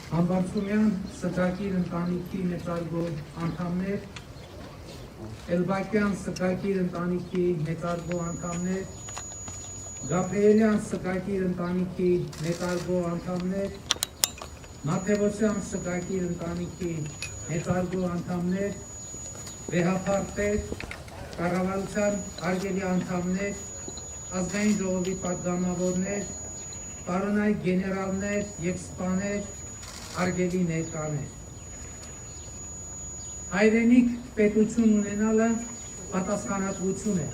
Համբարձումյան սգակիր ընտանիքի մեծարգո անդամներ, Էլբակյան սգակիր ընտանիքի մեծարգո անդամներ, Գաբրիելյան սգակիր ընտանիքի մեծարգո անդամներ, Մաթևոսյան սգակիր ընտանիքի մեծարգո անդամներ, Վեհափարտեր, կառավարության արգելի անդամներ, ազգային ժողովի պատգամավորներ, պարոնայք գեներալներ և սպաներ, արգելի ներկաներ։ Հայրենիք պետություն ունենալը պատասխանատվություն է։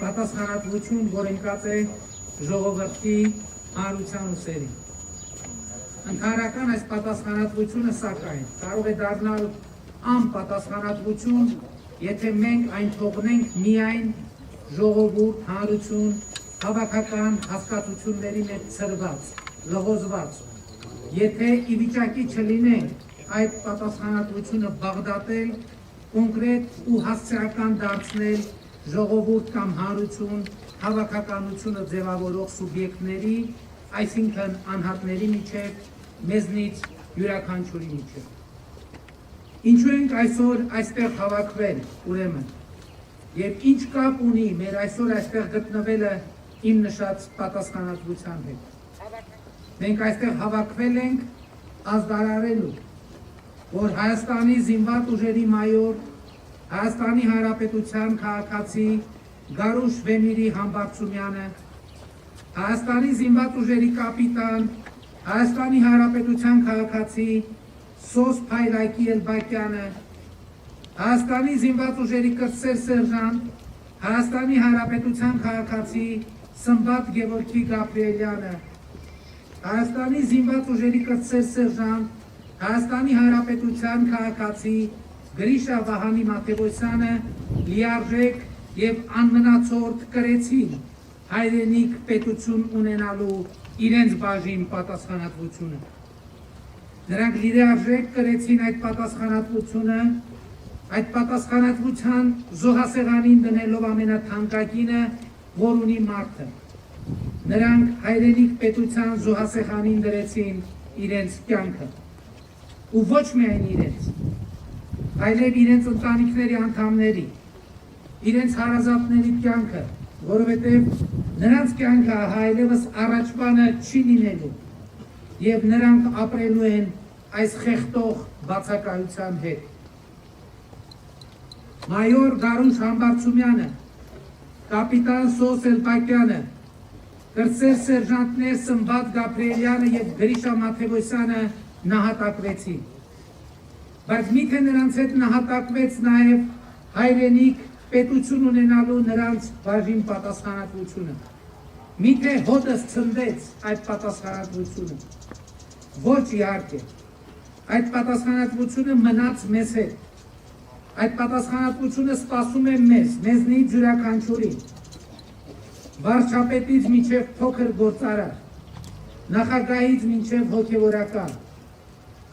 Պատասխանատվություն, որ ընկած է ժողովրդի հանրության ուսերին։ Ընդհանրական այս պատասխանատվությունը սակայն կարող է դառնալ անպատասխանատվություն, եթե մենք այն թողնենք միայն ժողովուրդ, հանրություն, հավաքական հասկացությունների մեջ ցրված, լղոզված, եթե ի վիճակի չլինենք այդ պատասխանատվությունը բաղդատել, կոնկրետ ու հասցեական դարձնել ժողովուրդ կամ հանրություն, հավաքականությունը ձևավորող սուբյեկտների, այսինքն անհատների միջև, մեզնից յուրաքանչյուրի միջև։ Ինչու ենք այսօր այստեղ հավաքվել, ուրեմն, եւ ինչ կապ ունի մեր այսօր այստեղ գտնվելը իմ նշած պատասխանատվության հետ։ Մենք այստեղ հավաքվել ենք ազդարարելու, որ Հայաստանի զինված ուժերի մայոր, Հայաստանի Հանրապետության քաղաքացի Գարուշ Վեմիրի Համբարձումյանը, Հայաստանի զինված ուժերի կապիտան, Հայաստանի Հանրապետության քաղաքացի Սոս Փայլակի Էլբակյանը, Հայաստանի զինված ուժերի կրտսեր սերժանտ, Հայաստանի Հանրապետության քաղաքացի Սմբատ Գևորգի Գաբրիելյանը, Հայաստանի զինված ուժերի կրտսեր սերժանտ, Հայաստանի Հանրապետության քաղաքացի Գրիշա Վահանի Մաթևոսյանը լիարժեք եւ անմնացորդ կրեցին հայրենիք պետություն ունենալու իրենց բաժին պատասխանատվությունը։ Նրանք լիարժեք կրեցին այդ պատասխանատվությունը, այդ պատասխանատվության զոհասեղանին դնելով ամենաթանկագինը, որ ունի մարդը։ Նրանք հայրենիք պետության զոհասեղանին դրեցին իրենց կյանքը։ Ու ոչ միայն իրենց, այլև իրենց ընտանիքների անդամների, իրենց հարազատների կյանքը, որովհետև նրանց կյանքը այլևս առաջվանը չի լինելու եւ նրանք ապրելու են այս խեղդող բացակայության հետ։ Մայոր Գարուշ Համբարձումյանը, կապիտան Սոս Էլբակյանը, կրտսեր սերժանտներ Սմբատ Գաբրիելյանը եւ Գրիշա Մաթևոսյանը նահատակվեցին։ Բայց միթե նրանց հետ նահատակվեց նաեւ հայրենիք պետություն ունենալու նրանց բաժին պատասխանատվությունը։ Միթե հոտս ցնդեց այդ պատասխանատվությունը։ Ոչ իհարկե։ Այդ պատասխանատվությունը մնաց մեզ հետ։ Այդ պատասխանատվությունը սպասում է մեզնից յուրաքանչյուրին։ Վարչապետից մինչև փոքր գործարար, նախագահից մինչև հոգևորական,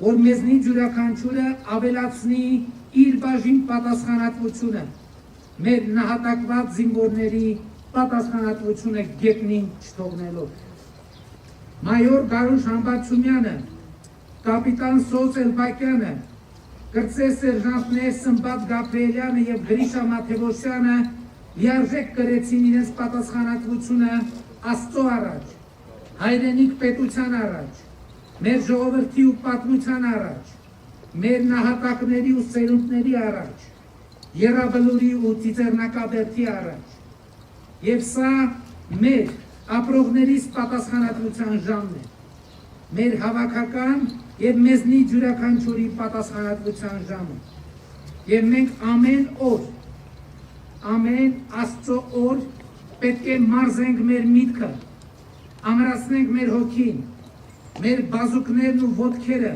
որ մեզնից յուրաքանչյուրը ավելացնի իր բաժին պատասխանատվությունը, մեր նահատակված զինվորների պատասխանատվությունը գետնին չթողնելով։ Մայոր Գարուշ Համբարձումյանը, կապիտան Սոս Էլբակյանը, կրտսեր սերժանտներ Սմբատ Գաբրիելյանը եւ Գրիշա Մաթևոսյանը լիարժեք կրեցին իրենց պատասխանատվությունը Աստծո առաջ, հայրենիք պետության առաջ, մեր ժողովրդի ու պատմության առաջ, մեր նահատակների ու սերունդների առաջ, Եռաբլուրի ու Ծիծեռնակաբերդի առաջ։ Եվ սա մեր ապրողներիս պատասխանատվության ժամն է, մեր հավաքական եւ մեզնից յուրաքանչյուրի պատասխանատվության ժամը։ Եվ մենք ամեն օր, ամեն Աստծո օր պետք է մարզենք մեր միտքը, ամրացնենք մեր հոգին, մեր բազուկներն ու ոտքերը,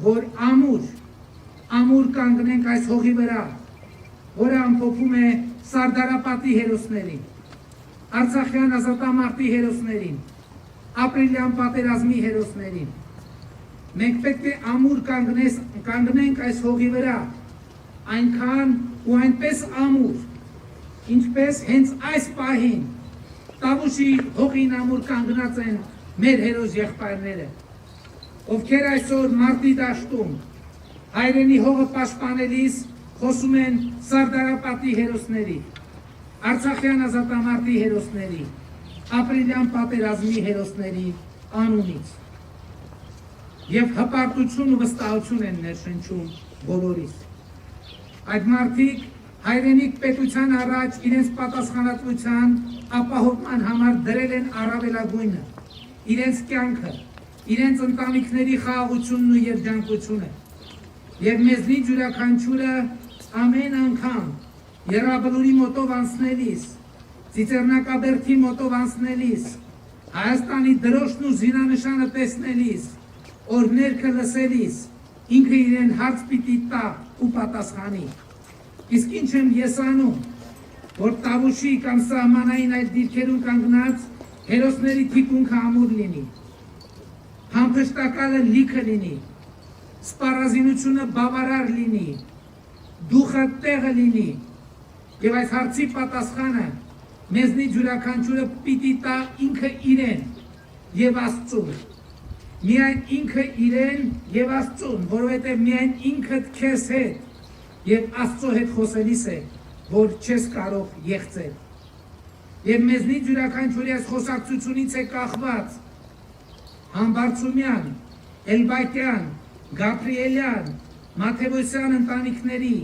որ ամուր կանգնենք այս հողի վրա, որը ամփոփում է Սարդարապատի հերոսներին, Արցախյան ազատամարտի հերոսներին, ապրիլյան պատերազմի հերոսներին։ Մենք պետք է ամուր կանգնենք այս հողի վրա, այնքան ու այնպես ամուր, ինչպես հենց այս պահին Տավուշի հողին ամուր կանգնած են մեր հերոս եղբայրները, ովքեր այսօր մարտի դաշտում հայրենի հողը պաշտպանելիս խոսում են Սարդարապատի հերոսների, Արցախյան ազատամարտի հերոսների, ապրիլյան պատերազմի հերոսների անունից եւ հպարտություն ու վստահություն են ներշնչում բոլորիս։ Այդ մարդիկ հայրենիք պետության առաջ իրենց պատասխանատվության ապահովման համար դրել են առավելագույնը, իրենց կյանքը, իրենց ընտանիքների խաղաղությունն ու երջանկությունը եւ մեզնից յուրաքանչյուրը ամեն անգամ Եռաբլուրի մոտով անցնելիս, Ծիծեռնակաբերդի մոտով անցնելիս, Հայաստանի դրոշն ու զինանշանը տեսնելիս, օրհներգը լսելիս, ինքը իրեն հարց պիտի տա ու պատասխանի։ Իսկ ինչ եմ ես անում, որ Տավուշի կամ սահմանային այդ դիրքերում կանգնած հերոսների թիկունքը ամուր լինի, համբշտակալը լիքը լինի, սպառազինությունը բավարար լինի, դուխը տեղը լինի, եւ այս հարցի պատասխանը մեզնից յուրաքանչյուրը պիտի տա ինքը իրեն եւ Աստծուն։ Միայն ինքը իրեն եւ Աստծուն, որովհետեւ միայն ինքդ քեզ հետ եւ Աստծո հետ խոսելիս է, որ չես կարող եղծել։ Եվ մեզնից յուրաքանչյուրի այս խոսակցությունից է կախված Համբարձումյան, Էլբայտյան, Գաբրիելյան, Մաթեոսյան ընտանիքների,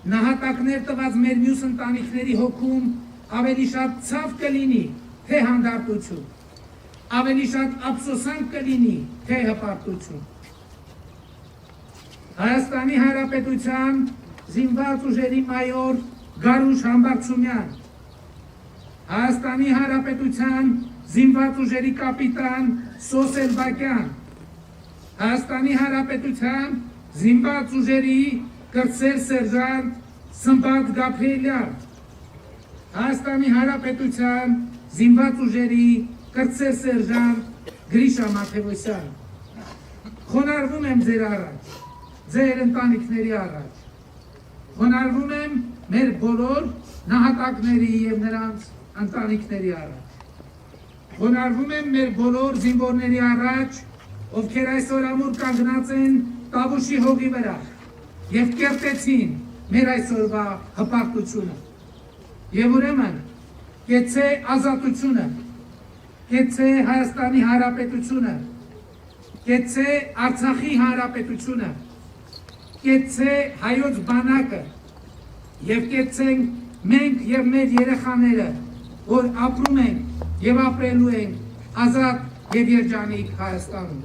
նահատակներ տված մեր մյուս ընտանիքների հոգում ավելի շատ ցավ կլինի, թե հանդարտություն, ավելի շատ ափսոսանք կլինի, թե հպարտություն։ Հայաստանի Հանրապետության զինված ուժերի մայոր Գարուշ Համբարձումյան, Հայաստանի Հանրապետության զինված ուժերի կապիտան Սոս Էլբակյան, Հայաստանի Հանրապետության զինված ուժերի կրտսեր սերժանտ Սմբատ Գաբրիելյան, Հայաստանի Հանրապետության զինված ուժերի կրտսեր սերժանտ Գրիշա Մաթեոսյան։ Խոնարհվում եմ ձեր առաջ, ձեր ընտանիքների առաջ, խոնարհվում եմ մեր բոլոր նահատակների եւ նրանց ընտանիքների առաջ, խոնարհվում եմ մեր բոլոր զինվորների առաջ, ովքեր այսօր ամուր կանգնած են Տավուշի հողի վրա եւ կերտեցին մեր այսօրվա հպարտությունը։ Եվ ուրեմն կեցե ազատությունը, կեցե Հայաստանի Հանրապետությունը, կեցե Արցախի Հանրապետությունը, կեցե հայոց բանակը եւ կեցենք մենք եւ մեր երեխաները, որ ապրում ենք եւ ապրելու ենք ազատ եւ երջանիկ Հայաստանում։